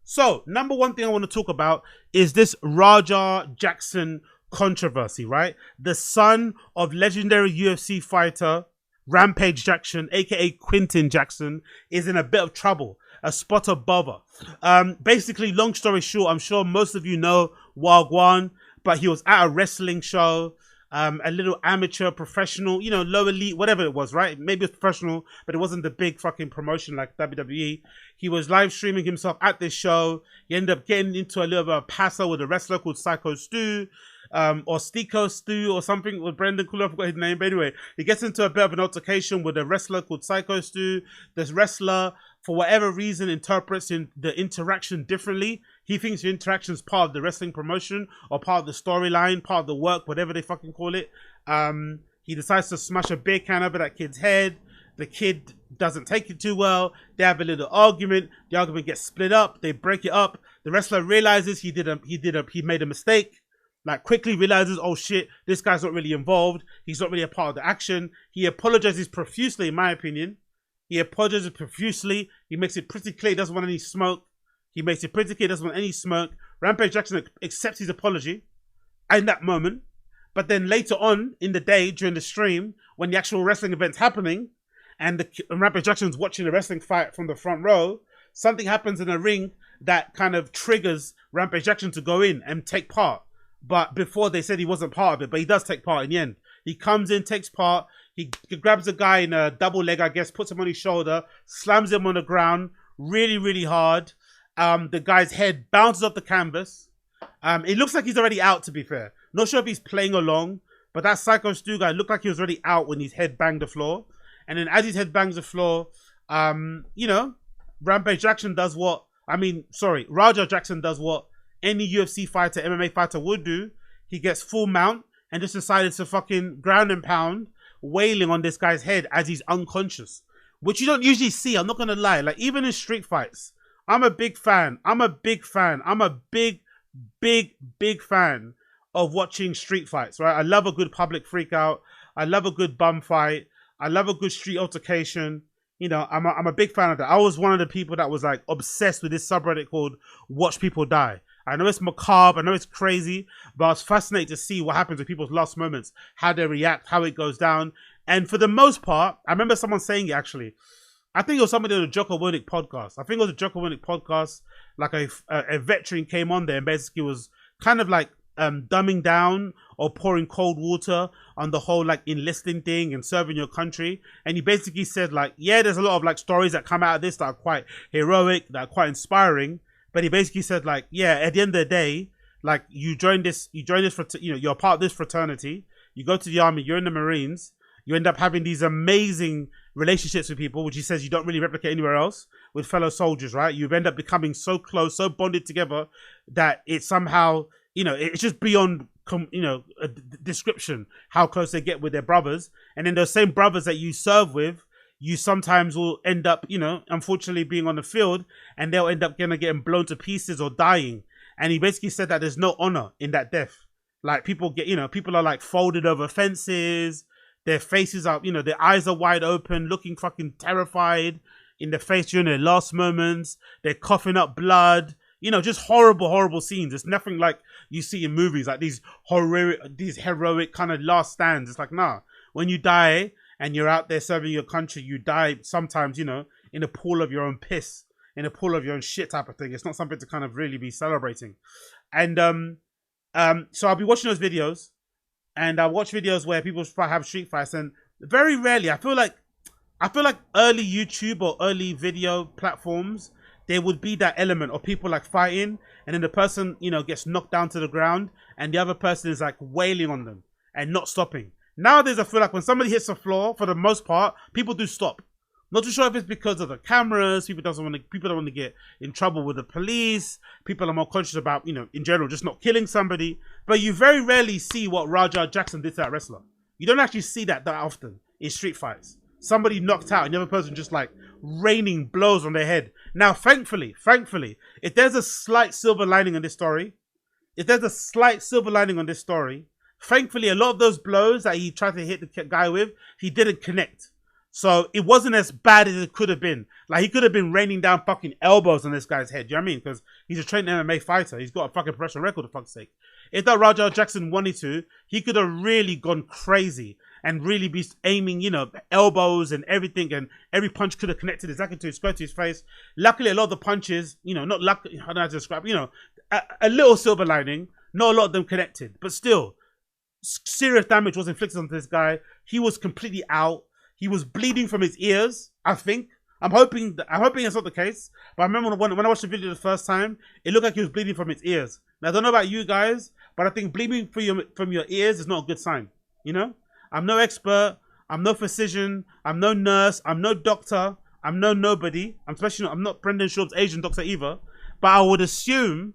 So, number one thing I want to talk about is this Raja Jackson controversy, right? The son of legendary UFC fighter Rampage Jackson, aka Quinton Jackson, is in a bit of trouble, a spot of bother. Basically, long story short, I'm sure most of you know Wagwan, but he was at a wrestling show. A little amateur, professional, you know, low elite, whatever it was, right? Maybe it's professional, but it wasn't the big fucking promotion like WWE. He was live streaming himself at this show. He ended up getting into a little bit of passo with a wrestler called Syko Stu, or Syko Stu or something with Brendan Cooler, I forgot his name. But anyway, he gets into a bit of an altercation with a wrestler called Syko Stu. This wrestler, for whatever reason, interprets the interaction differently. He thinks the interaction is part of the wrestling promotion or part of the storyline, part of the work, whatever they fucking call it. He decides to smash a beer can over that kid's head. The kid doesn't take it too well. They have a little argument. The argument gets split up. They break it up. The wrestler realizes he made a mistake. Like, quickly realizes, oh shit, this guy's not really involved. He's not really a part of the action. He apologizes profusely, in my opinion. He apologizes profusely. He makes it pretty clear he doesn't want any smoke. Rampage Jackson accepts his apology in that moment. But then later on in the day, during the stream, when the actual wrestling event's happening, and Rampage Jackson's watching the wrestling fight from the front row, something happens in the ring that kind of triggers Rampage Jackson to go in and take part. But before, they said he wasn't part of it, but he does take part in the end. He comes in, takes part. He grabs a guy in a double leg, I guess, puts him on his shoulder, slams him on the ground really, really hard. The guy's head bounces off the canvas. It looks like he's already out, to be fair. Not sure if he's playing along, but that Syko Stu guy looked like he was already out when his head banged the floor. And then as his head bangs the floor, you know, Raja Jackson does what any UFC fighter, MMA fighter would do. He gets full mount and just decided to fucking ground and pound, wailing on this guy's head as he's unconscious, which you don't usually see. I'm not gonna lie. Like, even in street fights, I'm a big fan of watching street fights, right? I love a good public freak out. I love a good bum fight. I love a good street altercation. You know, I'm a big fan of that. I was one of the people that was like obsessed with this subreddit called Watch People Die. I know it's macabre, I know it's crazy, but I was fascinated to see what happens with people's last moments, how they react, how it goes down. And for the most part, I remember someone saying it actually. I think it was somebody on the Jocko Willink podcast. Like a veteran came on there and basically was kind of like dumbing down or pouring cold water on the whole like enlisting thing and serving your country. And he basically said like, yeah, there's a lot of like stories that come out of this that are quite heroic, that are quite inspiring. But he basically said like, yeah, at the end of the day, like you're part of this fraternity. You go to the army, you're in the Marines. You end up having these amazing relationships with people, which he says you don't really replicate anywhere else with fellow soldiers, right? You end up becoming so close, so bonded together that it's somehow, you know, it's just beyond, you know, a description how close they get with their brothers. And then those same brothers that you serve with, you sometimes will end up, you know, unfortunately being on the field and they'll end up getting blown to pieces or dying. And he basically said that there's no honor in that death. Like people are like folded over fences. Their faces are, you know, their eyes are wide open, looking fucking terrified in the face during their last moments. They're coughing up blood. You know, just horrible, horrible scenes. It's nothing like you see in movies, like these heroic kind of last stands. It's like, nah, when you die and you're out there serving your country, you die sometimes, you know, in a pool of your own piss, in a pool of your own shit type of thing. It's not something to kind of really be celebrating. And so I'll be watching those videos. And I watch videos where people have street fights, and very rarely, I feel like early YouTube or early video platforms, there would be that element of people like fighting, and then the person, you know, gets knocked down to the ground, and the other person is like wailing on them and not stopping. Nowadays, I feel like when somebody hits the floor, for the most part, people do stop. Not too sure if it's because of the cameras. People don't want to get in trouble with the police. People are more conscious about, you know, in general, just not killing somebody. But you very rarely see what Raja Jackson did to that wrestler. You don't actually see that often in street fights. Somebody knocked out and the other person just like raining blows on their head. Now, thankfully, if there's a slight silver lining on this story, thankfully, a lot of those blows that he tried to hit the guy with, he didn't connect. So it wasn't as bad as it could have been. Like, he could have been raining down fucking elbows on this guy's head. Do you know what I mean? Because he's a trained MMA fighter. He's got a fucking professional record, for fuck's sake. If that Rajah Jackson wanted to, he could have really gone crazy and really be aiming, you know, elbows and everything. And every punch could have connected exactly to his square to his face. Luckily, a lot of the punches, you know, not luckily, I don't know how to describe, you know, a little silver lining. Not a lot of them connected. But still, serious damage was inflicted on this guy. He was completely out. He was bleeding from his ears, I think. I'm hoping it's not the case. But I remember when I watched the video the first time, it looked like he was bleeding from his ears. Now, I don't know about you guys, but I think bleeding from your ears is not a good sign. You know? I'm no expert. I'm no physician. I'm no nurse. I'm no doctor. I'm no nobody. I'm not Brendan Schaub's Asian doctor either. But I would assume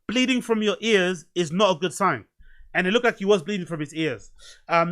bleeding from your ears is not a good sign. And it looked like he was bleeding from his ears.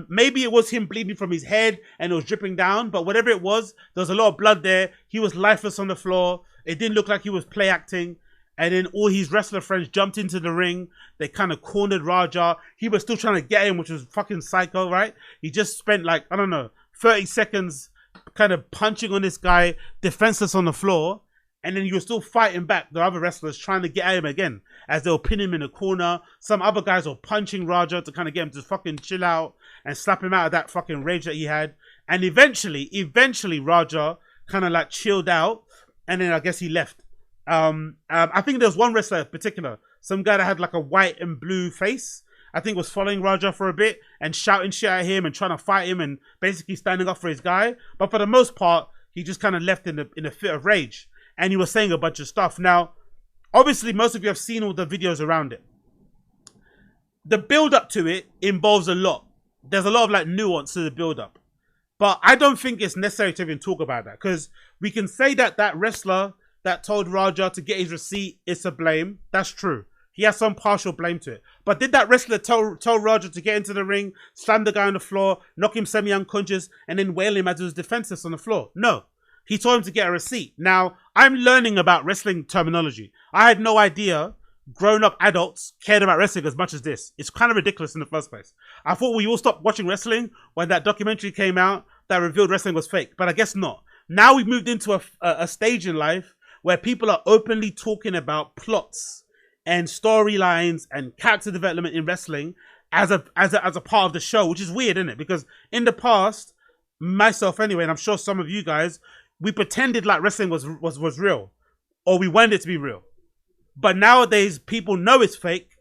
Maybe it was him bleeding from his head and it was dripping down. But whatever it was, there was a lot of blood there. He was lifeless on the floor. It didn't look like he was play acting. And then all his wrestler friends jumped into the ring. They kind of cornered Rajah. He was still trying to get him, which was fucking psycho, right? He just spent like, I don't know, 30 seconds kind of punching on this guy, defenseless on the floor. And then you were still fighting back the other wrestlers trying to get at him again as they'll pin him in a corner. Some other guys were punching Rajah to kind of get him to fucking chill out and slap him out of that fucking rage that he had. And eventually Rajah kind of like chilled out, and then I guess he left. I think there was one wrestler in particular, some guy that had like a white and blue face, I think was following Rajah for a bit and shouting shit at him and trying to fight him and basically standing up for his guy. But for the most part, he just kind of left in a fit of rage. And he was saying a bunch of stuff. Now, obviously, most of you have seen all the videos around it. The build-up to it involves a lot. There's a lot of like nuance to the build-up. But I don't think it's necessary to even talk about that. Because we can say that that wrestler that told Rajah to get his receipt is to blame. That's true. He has some partial blame to it. But did that wrestler tell Rajah to get into the ring, slam the guy on the floor, knock him semi-unconscious, and then wail him as he was defenseless on the floor? No. He told him to get a receipt. Now, I'm learning about wrestling terminology. I had no idea grown-up adults cared about wrestling as much as this. It's kind of ridiculous in the first place. I thought we all stopped watching wrestling when that documentary came out that revealed wrestling was fake, but I guess not. Now we've moved into a stage in life where people are openly talking about plots and storylines and character development in wrestling as a part of the show, which is weird, isn't it? Because in the past, myself anyway, and I'm sure some of you guys, we pretended like wrestling was real, or we wanted it to be real. But nowadays, people know it's fake,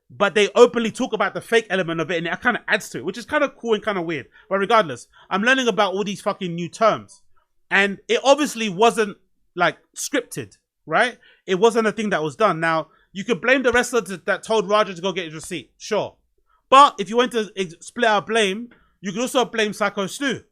but they openly talk about the fake element of it, and it kind of adds to it, which is kind of cool and kind of weird. But regardless, I'm learning about all these fucking new terms. And it obviously wasn't, like, scripted, right? It wasn't a thing that was done. Now, you could blame the wrestler that told Rajah to go get his receipt, sure. But if you went to split out blame, you could also blame Syko Stu.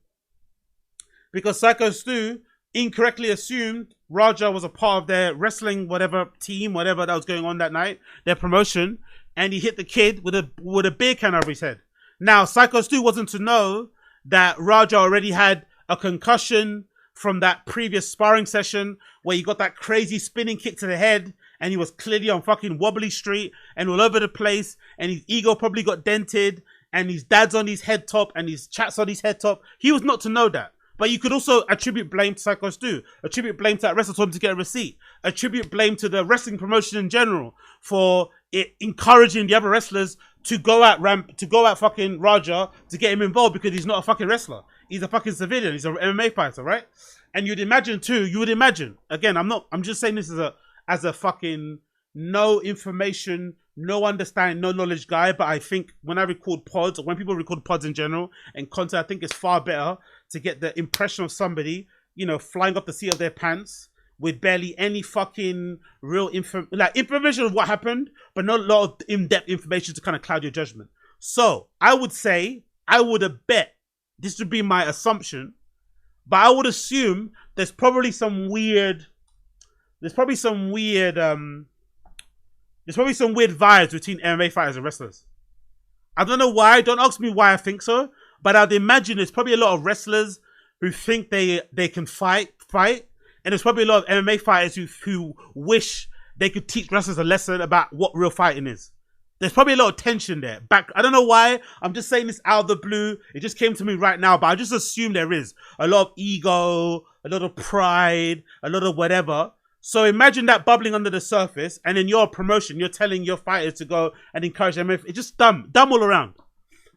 Because Syko Stu incorrectly assumed Rajah was a part of their wrestling, whatever team, whatever that was going on that night, their promotion, and he hit the kid with a beer can over his head. Now, Syko Stu wasn't to know that Rajah already had a concussion from that previous sparring session where he got that crazy spinning kick to the head, and he was clearly on fucking wobbly street and all over the place, and his ego probably got dented, and his dad's on his head top, and his chat's on his head top. He was not to know that. But you could also attribute blame to Syko Stu, attribute blame to that wrestler told him to get a receipt, attribute blame to the wrestling promotion in general for it encouraging the other wrestlers to go at fucking Rajah to get him involved because he's not a fucking wrestler. He's a fucking civilian. He's an MMA fighter, right? And you would imagine, again, I'm just saying this as a fucking no information, no understanding, no knowledge guy, but I think when I record pods, or when people record pods in general and content, I think it's far better to get the impression of somebody, you know, flying off the seat of their pants with barely any fucking real information of what happened, but not a lot of in-depth information to kind of cloud your judgment. So I would have bet, this would be my assumption, but I would assume there's probably some weird vibes between MMA fighters and wrestlers. I don't know why. Don't ask me why I think so. But I'd imagine there's probably a lot of wrestlers who think they can fight. And there's probably a lot of MMA fighters who wish they could teach wrestlers a lesson about what real fighting is. There's probably a lot of tension there. I don't know why. I'm just saying this out of the blue. It just came to me right now, but I just assume there is a lot of ego, a lot of pride, a lot of whatever. So imagine that bubbling under the surface, and in your promotion, you're telling your fighters to go and encourage them. It's just dumb all around.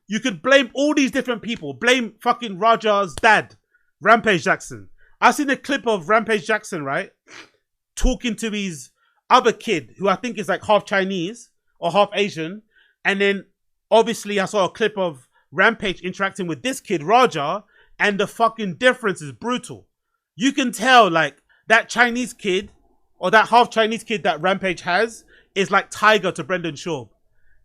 You could blame all these different people. Blame fucking Raja's dad, Rampage Jackson. I seen a clip of Rampage Jackson, right, talking to his other kid, who I think is like half Chinese or half Asian, and then obviously I saw a clip of Rampage interacting with this kid, Raja, and the fucking difference is brutal. You can tell, like, that Chinese kid, or that half Chinese kid that Rampage has, is like Tiger to Brendan Schaub.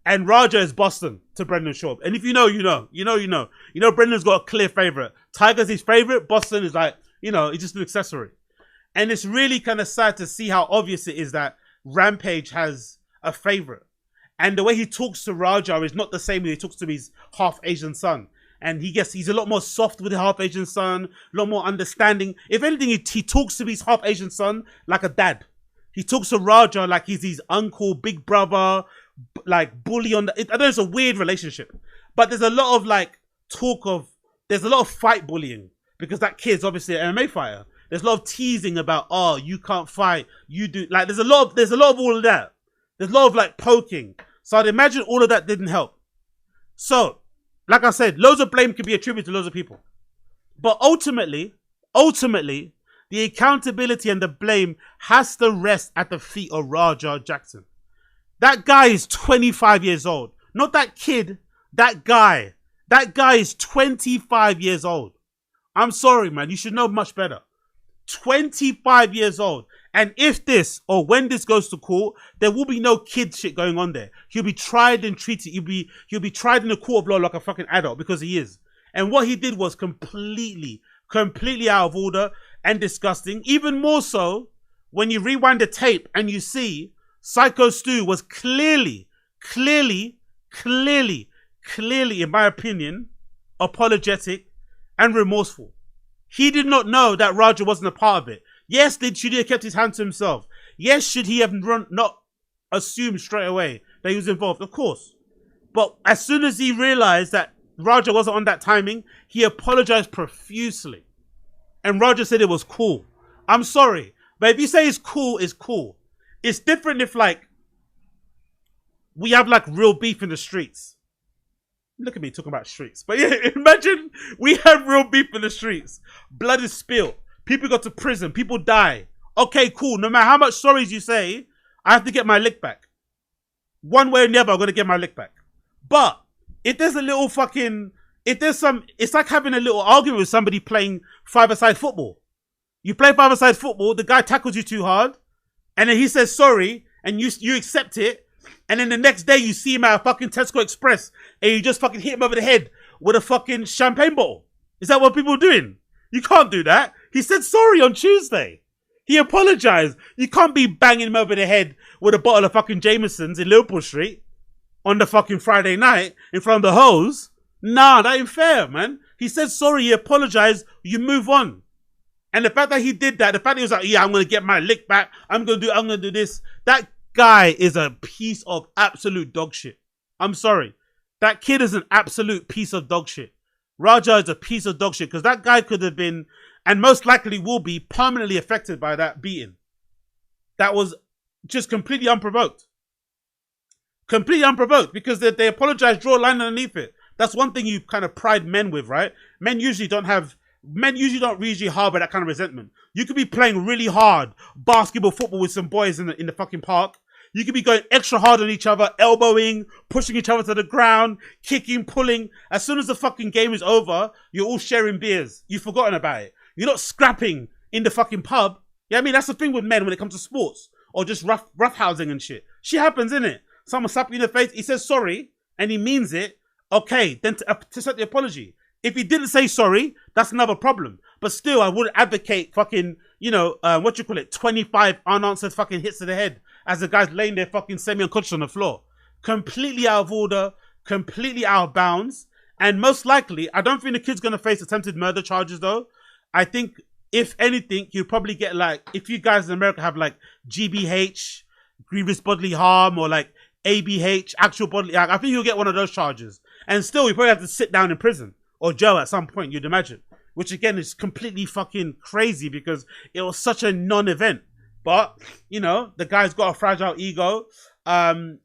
And Raja is Boston to Brendan Schaub. And if you know, you know. You know Brendan's got a clear favourite. Tiger's his favourite, Boston is like, you know, it's just an accessory. And it's really kind of sad to see how obvious it is that Rampage has a favourite. And the way he talks to Raja is not the same way he talks to his half Asian son. And he's a lot more soft with the half Asian son, a lot more understanding. If anything, he talks to his half Asian son like a dad. He talks to Raja like he's his uncle, big brother, like bully on I know it's a weird relationship, but there's a lot of like there's a lot of fight bullying because that kid's obviously an MMA fighter. There's a lot of teasing about, oh, you can't fight, you do. Like there's a lot of all of that. There's a lot of like poking. So I'd imagine all of that didn't help. So, like I said, loads of blame can be attributed to loads of people. But ultimately, the accountability and the blame has to rest at the feet of Raja Jackson. That guy is 25 years old. Not that kid, that guy. That guy is 25 years old. I'm sorry, man. You should know much better. 25 years old. And if this, or when this goes to court, there will be no kid shit going on there. He'll be tried and treated. He'll be tried in a court of law like a fucking adult, because he is. And what he did was completely out of order and disgusting. Even more so when you rewind the tape and you see Syko Stu was clearly, in my opinion, apologetic and remorseful. He did not know that Raja wasn't a part of it. Yes, should he have kept his hand to himself? Yes, should he have not assumed straight away that he was involved? Of course. But as soon as he realized that Raja wasn't on that timing, he apologized profusely. And Raja said it was cool. I'm sorry, but if you say it's cool, it's cool. It's different if, like, we have, like, real beef in the streets. Look at me talking about streets. But yeah, imagine we have real beef in the streets. Blood is spilled. People go to prison. People die. Okay, cool. No matter how much sorries you say, I have to get my lick back. One way or the other, I'm going to get my lick back. But if there's a little fucking... It's like having a little argument with somebody playing five-a-side football. You play five-a-side football, the guy tackles you too hard, and then he says sorry, and you accept it, and then the next day you see him at a fucking Tesco Express, and you just fucking hit him over the head with a fucking champagne bottle. Is that what people are doing? You can't do that. He said sorry on Tuesday. He apologized. You can't be banging him over the head with a bottle of fucking Jameson's in Liverpool Street on the fucking Friday night in front of the hoes. Nah, that ain't fair, man. He said sorry, he apologized, you move on. And the fact that he did that, the fact that he was like, yeah, I'm going to get my lick back, I'm going to do this. That guy is a piece of absolute dog shit. I'm sorry. That kid is an absolute piece of dog shit. Raja is a piece of dog shit, because that guy could have been, and most likely will be, permanently affected by that beating. That was just completely unprovoked. Completely unprovoked, because they apologized, draw a line underneath it. That's one thing you kind of pride men with, right? Men usually don't harbor that kind of resentment. You could be playing really hard basketball, football with some boys in the fucking park. You could be going extra hard on each other, elbowing, pushing each other to the ground, kicking, pulling. As soon as the fucking game is over, you're all sharing beers. You've forgotten about it. You're not scrapping in the fucking pub. Yeah, I mean, that's the thing with men when it comes to sports or just roughhousing and shit. Shit happens, innit? Someone slaps you in the face, he says sorry, and he means it. Okay, then to set the apology. If he didn't say sorry, that's another problem. But still, I wouldn't advocate fucking, 25 unanswered fucking hits to the head as the guy's laying there fucking semi-unconscious on the floor. Completely out of order, completely out of bounds. And most likely, I don't think the kid's going to face attempted murder charges though. I think, if anything, you'll probably get like, if you guys in America have like GBH, grievous bodily harm, or like ABH, actual bodily. I think he'll get one of those charges, and still he probably have to sit down in prison or jail at some point. You'd imagine, which again is completely fucking crazy because it was such a non-event. But you know, the guy's got a fragile ego.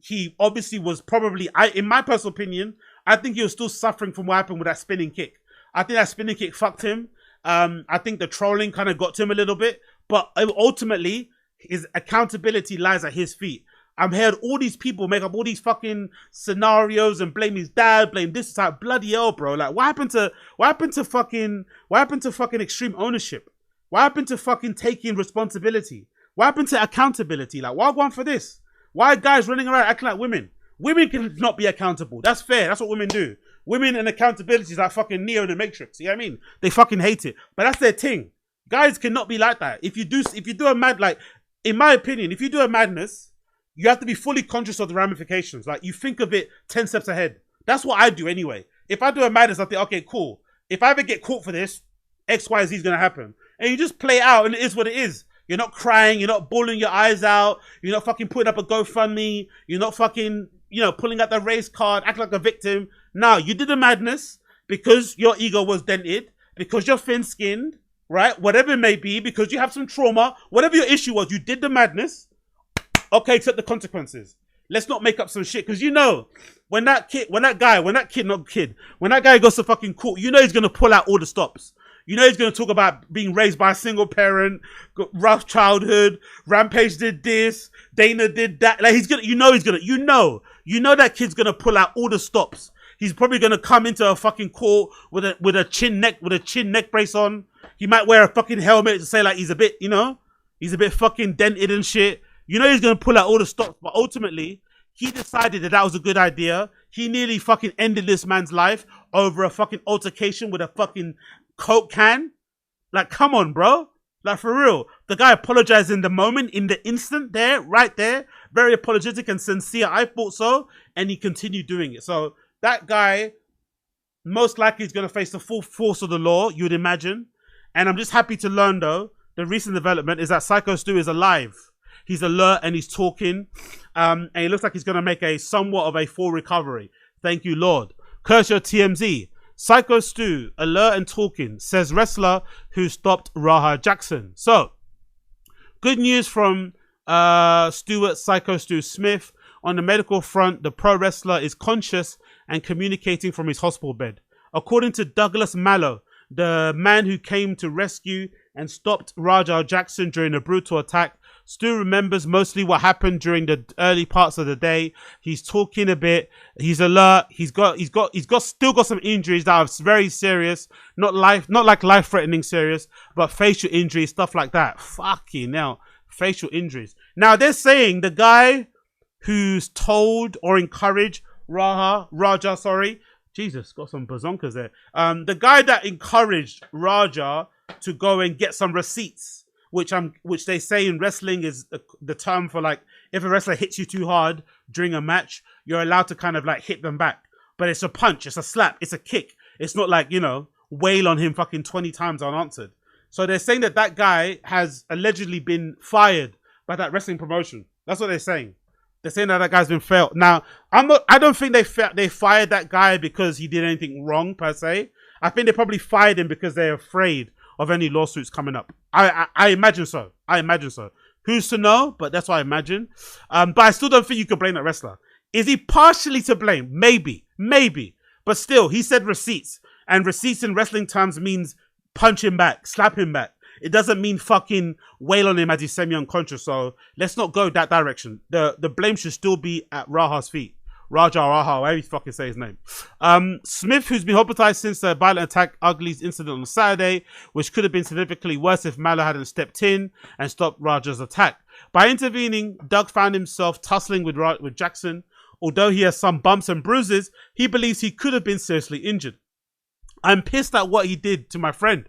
He obviously was probably, in my personal opinion, I think he was still suffering from what happened with that spinning kick. I think that spinning kick fucked him. I think the trolling kind of got to him a little bit, but ultimately his accountability lies at his feet. I've heard all these people make up all these fucking scenarios and blame his dad, blame this. It's like, bloody hell, bro. Like, what happened to fucking extreme ownership? What happened to fucking taking responsibility? What happened to accountability? Like, why go on for this? Why are guys running around acting like women? Women can not be accountable. That's fair. That's what women do. Women and accountability is like fucking Neo in the Matrix. You know what I mean? They fucking hate it. But that's their thing. Guys cannot be like that. If you do a mad, like, in my opinion, if you do a madness, you have to be fully conscious of the ramifications. Like, you think of it 10 steps ahead. That's what I do anyway. If I do a madness, I think, okay, cool. If I ever get caught for this, X, Y, Z is going to happen. And you just play it out and it is what it is. You're not crying. You're not bawling your eyes out. You're not fucking putting up a GoFundMe. You're not fucking, you know, pulling out the race card, acting like a victim. No, you did a madness because your ego was dented, because you're thin-skinned, right? Whatever it may be, because you have some trauma, whatever your issue was, you did the madness. Okay, accept the consequences. Let's not make up some shit. Because you know, when that guy goes to fucking court, you know he's going to pull out all the stops. You know he's going to talk about being raised by a single parent, got rough childhood, Rampage did this, Dana did that. Like you know that kid's going to pull out all the stops. He's probably going to come into a fucking court with a chin neck brace on. He might wear a fucking helmet to say like he's a bit fucking dented and shit. You know he's going to pull out all the stops, but ultimately, he decided that was a good idea. He nearly fucking ended this man's life over a fucking altercation with a fucking Coke can. Like, come on, bro. Like, for real. The guy apologized in the moment, in the instant there, right there. Very apologetic and sincere. I thought so. And he continued doing it. So, that guy most likely is going to face the full force of the law, you would imagine. And I'm just happy to learn, though, the recent development is that Syko Stu is alive. He's alert and he's talking. And it looks like he's going to make a somewhat of a full recovery. Thank you, Lord. Curse your TMZ. Syko Stu, alert and talking, says wrestler who stopped Raha Jackson. So, good news from Stuart Syko Stu Smith. On the medical front, the pro wrestler is conscious and communicating from his hospital bed. According to Douglas Mallow, the man who came to rescue and stopped Raja Jackson during a brutal attack, Stu remembers mostly what happened during the early parts of the day. He's talking a bit. He's alert. He's still got some injuries that are very serious. Not like life-threatening serious, but facial injuries, stuff like that. Fucking hell. Facial injuries. Now, they're saying the guy who's told or encouraged Raja, Jesus, got some bazonkas there. The guy that encouraged Raja to go and get some receipts, which they say in wrestling is the term for, like, if a wrestler hits you too hard during a match, you're allowed to kind of like hit them back. But it's a punch, it's a slap, it's a kick. It's not like, you know, wail on him fucking 20 times unanswered. So they're saying that guy has allegedly been fired by that wrestling promotion. That's what they're saying. They're saying that guy's been failed. Now, I don't think they fired that guy because he did anything wrong per se. I think they probably fired him because they're afraid of any lawsuits coming up. I imagine so. Who's to know? But that's what I imagine. But I still don't think you can blame that wrestler. Is he partially to blame? Maybe. But still, he said receipts. And receipts in wrestling terms means punch him back, slap him back. It doesn't mean fucking wail on him as he's semi-unconscious. So let's not go that direction. The blame should still be at Raha's feet. Raja, whatever you fucking say his name. Smith, who's been hospitalized since the violent attack Ugly's incident on Saturday, which could have been significantly worse if Mallow hadn't stepped in and stopped Raja's attack. By intervening, Doug found himself tussling with Jackson. Although he has some bumps and bruises, he believes he could have been seriously injured. I'm pissed at what he did to my friend.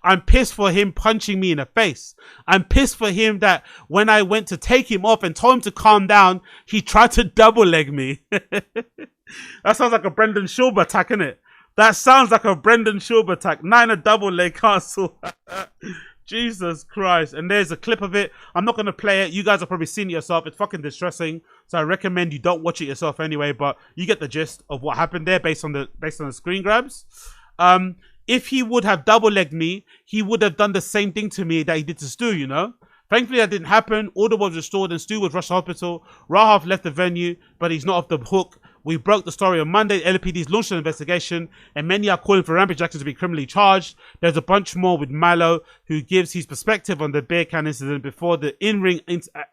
I'm pissed for him punching me in the face. I'm pissed for him that when I went to take him off and told him to calm down, he tried to double leg me. That sounds like a Brendan Schaub attack, innit? That sounds like a Brendan Schaub attack. Not in a double leg castle. Jesus Christ. And there's a clip of it. I'm not going to play it. You guys have probably seen it yourself. It's fucking distressing. So I recommend you don't watch it yourself anyway. But you get the gist of what happened there based on the screen grabs. If he would have double-legged me, he would have done the same thing to me that he did to Stu, you know? Thankfully, that didn't happen. Order was restored and Stu was rushed to hospital. Rahaf left the venue, but he's not off the hook. We broke the story on Monday. LAPD's launched an investigation, and many are calling for Rampage Jackson to be criminally charged. There's a bunch more with Milo, who gives his perspective on the beer can incident before the in-ring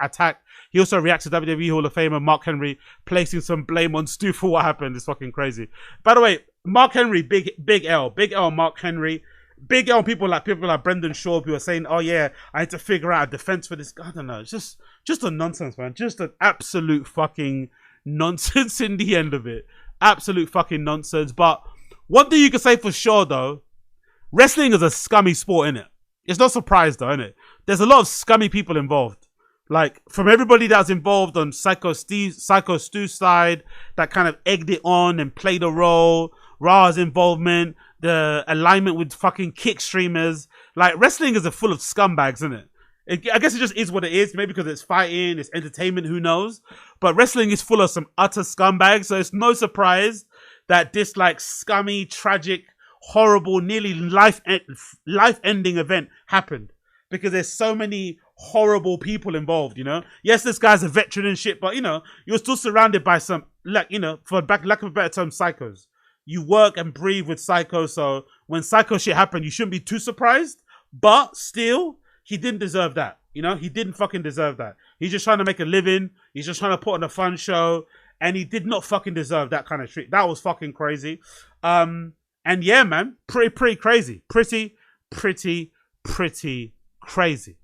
attack. He also reacts to WWE Hall of Famer Mark Henry, placing some blame on Stu for what happened. It's fucking crazy. By the way, Mark Henry, big L, Mark Henry. Big L people like Brendan Shaw who are saying, oh yeah, I had to figure out a defense for this. I don't know. It's just a nonsense, man. Just an absolute fucking nonsense in the end of it. Absolute fucking nonsense. But one thing you can say for sure though, wrestling is a scummy sport, innit? It's no surprise though, innit? There's a lot of scummy people involved. Like, from everybody that's involved on Syko Stu's side, that kind of egged it on and played a role, Ra's involvement, the alignment with fucking kick streamers. Like, wrestling is full of scumbags, isn't it? I guess it just is what it is. Maybe because it's fighting, it's entertainment, who knows? But wrestling is full of some utter scumbags, so it's no surprise that this, like, scummy, tragic, horrible, nearly life-ending event happened. Because there's so many horrible people involved, you know? Yes, this guy's a veteran and shit, but, you know, you're still surrounded by some, like, you know, for lack of a better term, psychos. You work and breathe with psychos, so when psycho shit happened, you shouldn't be too surprised. But still, he didn't deserve that. You know, he didn't fucking deserve that. He's just trying to make a living. He's just trying to put on a fun show. And he did not fucking deserve that kind of treat. That was fucking crazy. And yeah, man, pretty crazy. Pretty crazy.